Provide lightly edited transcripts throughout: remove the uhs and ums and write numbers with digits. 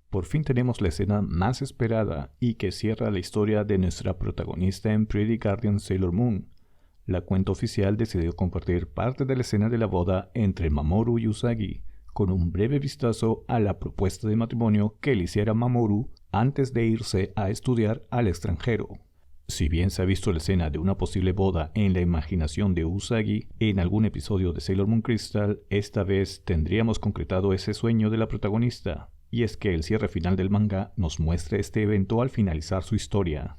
Por fin tenemos la escena más esperada y que cierra la historia de nuestra protagonista en Pretty Guardian Sailor Moon. La cuenta oficial decidió compartir parte de la escena de la boda entre Mamoru y Usagi, con un breve vistazo a la propuesta de matrimonio que le hiciera Mamoru antes de irse a estudiar al extranjero. Si bien se ha visto la escena de una posible boda en la imaginación de Usagi en algún episodio de Sailor Moon Crystal, esta vez tendríamos concretado ese sueño de la protagonista, y es que el cierre final del manga nos muestra este evento al finalizar su historia.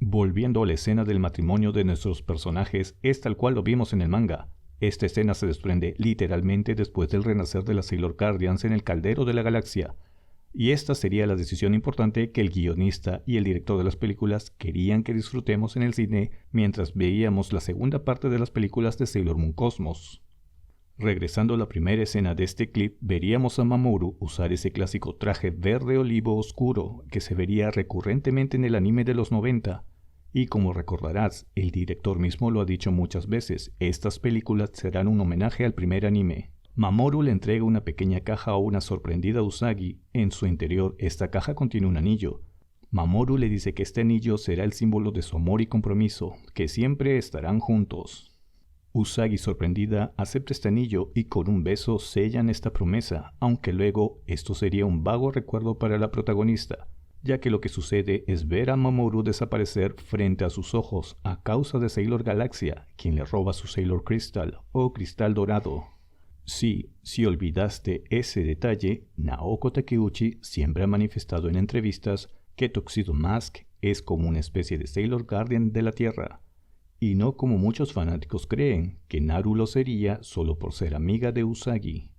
Volviendo a la escena del matrimonio de nuestros personajes, es tal cual lo vimos en el manga. Esta escena se desprende literalmente después del renacer de las Sailor Guardians en el caldero de la galaxia, y esta sería la decisión importante que el guionista y el director de las películas querían que disfrutemos en el cine mientras veíamos la segunda parte de las películas de Sailor Moon Cosmos. Regresando a la primera escena de este clip, veríamos a Mamoru usar ese clásico traje verde olivo oscuro que se vería recurrentemente en el anime de los 90. Y como recordarás, el director mismo lo ha dicho muchas veces, estas películas serán un homenaje al primer anime. Mamoru le entrega una pequeña caja a una sorprendida Usagi. En su interior, esta caja contiene un anillo. Mamoru le dice que este anillo será el símbolo de su amor y compromiso, que siempre estarán juntos. Usagi, sorprendida, acepta este anillo y con un beso sellan esta promesa, aunque luego esto sería un vago recuerdo para la protagonista, ya que lo que sucede es ver a Mamoru desaparecer frente a sus ojos a causa de Sailor Galaxia, quien le roba su Sailor Crystal o cristal dorado. Sí, si olvidaste ese detalle, Naoko Takeuchi siempre ha manifestado en entrevistas que Tuxedo Mask es como una especie de Sailor Guardian de la Tierra, y no como muchos fanáticos creen, que Naru lo sería solo por ser amiga de Usagi.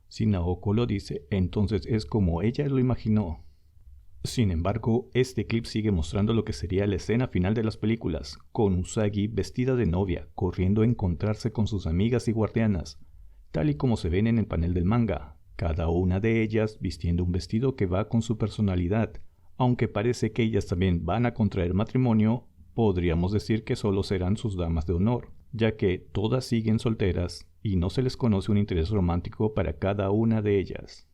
Si Naoko lo dice, entonces es como ella lo imaginó. Sin embargo, este clip sigue mostrando lo que sería la escena final de las películas, con Usagi vestida de novia, corriendo a encontrarse con sus amigas y guardianas, tal y como se ven en el panel del manga, cada una de ellas vistiendo un vestido que va con su personalidad. Aunque parece que ellas también van a contraer matrimonio, podríamos decir que solo serán sus damas de honor, ya que todas siguen solteras y no se les conoce un interés romántico para cada una de ellas.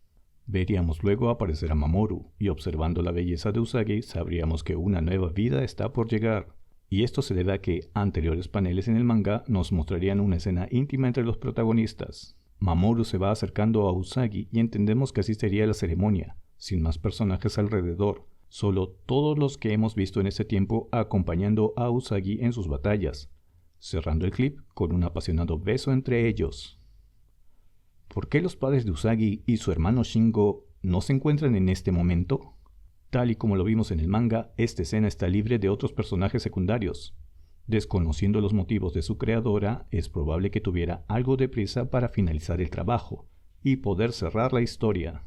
Veríamos luego aparecer a Mamoru, y observando la belleza de Usagi sabríamos que una nueva vida está por llegar. Y esto se debe a que anteriores paneles en el manga nos mostrarían una escena íntima entre los protagonistas. Mamoru se va acercando a Usagi y entendemos que así sería la ceremonia, sin más personajes alrededor, solo todos los que hemos visto en ese tiempo acompañando a Usagi en sus batallas, cerrando el clip con un apasionado beso entre ellos. ¿Por qué los padres de Usagi y su hermano Shingo no se encuentran en este momento? Tal y como lo vimos en el manga, esta escena está libre de otros personajes secundarios. Desconociendo los motivos de su creadora, es probable que tuviera algo de prisa para finalizar el trabajo y poder cerrar la historia.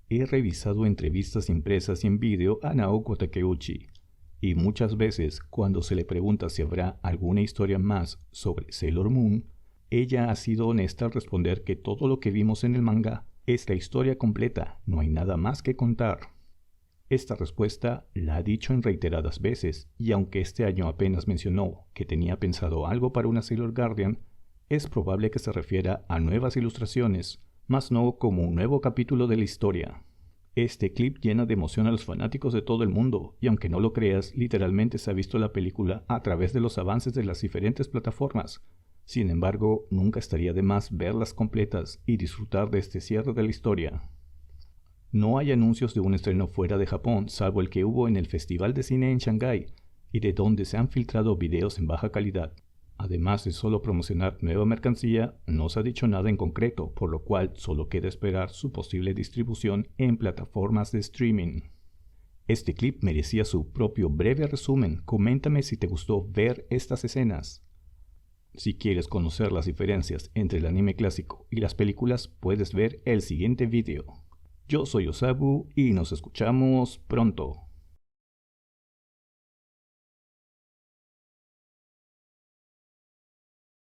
He revisado entrevistas impresas y en vídeo a Naoko Takeuchi, y muchas veces cuando se le pregunta si habrá alguna historia más sobre Sailor Moon, ella ha sido honesta al responder que todo lo que vimos en el manga es la historia completa, no hay nada más que contar. Esta respuesta la ha dicho en reiteradas veces, y aunque este año apenas mencionó que tenía pensado algo para una Sailor Guardian, es probable que se refiera a nuevas ilustraciones, más no como un nuevo capítulo de la historia. Este clip llena de emoción a los fanáticos de todo el mundo, y aunque no lo creas, literalmente se ha visto la película a través de los avances de las diferentes plataformas. Sin embargo, nunca estaría de más verlas completas y disfrutar de este cierre de la historia. No hay anuncios de un estreno fuera de Japón, salvo el que hubo en el Festival de Cine en Shanghái, y de donde se han filtrado videos en baja calidad. Además de solo promocionar nueva mercancía, no se ha dicho nada en concreto, por lo cual solo queda esperar su posible distribución en plataformas de streaming. Este clip merecía su propio breve resumen. Coméntame si te gustó ver estas escenas. Si quieres conocer las diferencias entre el anime clásico y las películas, puedes ver el siguiente video. Yo soy Osabu y nos escuchamos pronto.